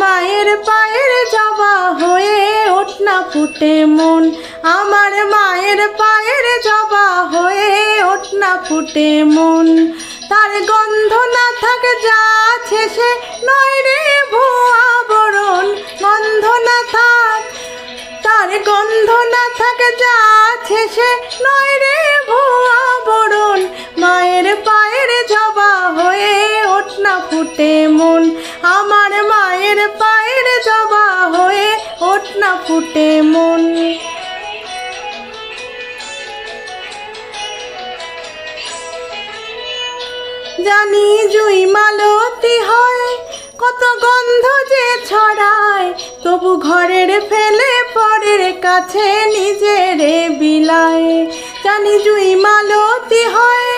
মায়ের পায়ের জবা হয়ে ওঠ না ফুটে মন, আমার মায়ের পায়ের জবা হয়ে ওঠ না ফুটে মন। তার গন্ধ না থাকে যা আছে সে নয় রে ভুয়া বরণ, গন্ধ না থাক তার গন্ধ না থাকে যা আছে সে নয় রে ভুয়া বরণ। মায়ের পায়ের জবা হয়ে ওঠ না ফুটে মন, আমার মায়ের পায়ের জবা হয়ে ওঠ না ফুটে মন। জানি জুই মালতী হয় কত গন্ধ যে ছড়ায়, তবু ঘরের ফেলে পরের কাছে নিজেরে বিলায়। জানি জুই মালতী হয়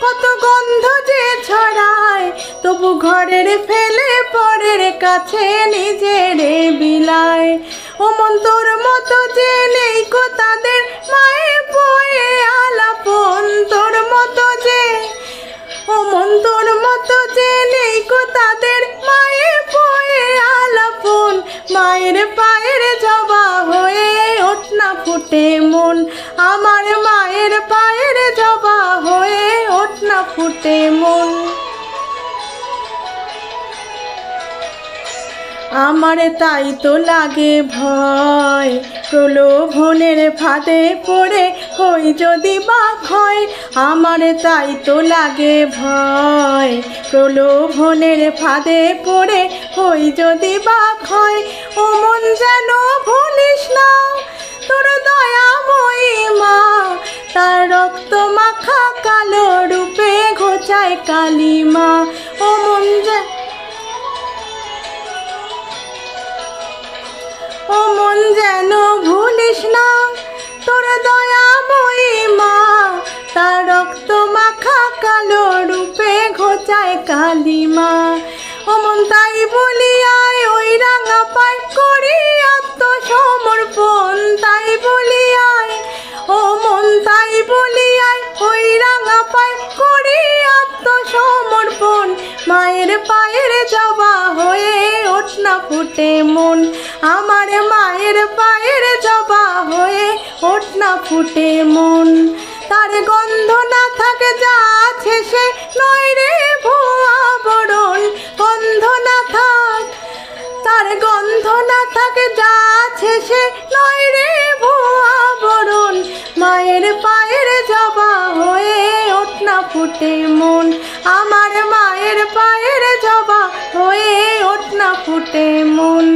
কত গন্ধ যে ছড়ায়, তবু ঘরের ফেলে পরের কাছে নিজেরে বিলায়। ও মন তোর মতো যে নেই কো তাদের মায়ে পয়ে আলাপন, তোর মতো যে ও মন তোর মতো যে নেই কো তাদের মায়ে পয়ে আলাপন। মায়ের পায়ের জবা হয়ে ওঠ না ফুটে মন, আমার মায়ের পায়ের জবা হয়ে ওঠ না ফুটে মন। আমার তাই তো লাগে ভয় প্রলোভনের ফাঁদে পড়ে হই যদি বা ক্ষয়, আমার তাই তো লাগে ভয় প্রলোভনের ফাঁদে পড়ে হই যদি বা ক্ষয়। ও মন যেন ভুলিস না তোর দয়াময়ী মা, তার রক্ত মাখা কালো রূপে ঘোচায় কালিমা। ও মন যেন ভুলিস না তোর দয়াময়ী মা, তার রক্ত মাখা কালো রূপে ঘোচায় কালিমা। ও মন তাই বলিয়ায় ওই রাঙা পায় করি আত্মসমর্পণ, তাই বলিয়ায় ও মন তাই বলিয়ায় ওই রাঙা পায় করি আত্মসমর্পণ। মায়ের পায়ের জবা হয়ে ওঠ না ফুটে মন, আমার মায়ের পায়ের জবা হয়ে ওঠ না ফুটে মন। তার গন্ধ না থাকে যা আছে সে নয় রে ভুয়া বরণ, গন্ধ না থাক তার গন্ধ না থাকে যা আছে সে নয় রে ভুয়া বরণ। মায়ের পায়ের জবা হয়ে ওঠ না ফুটে মন, আমার মায়ের পায়ের জবা হয়ে ওঠ না ফুটে মন।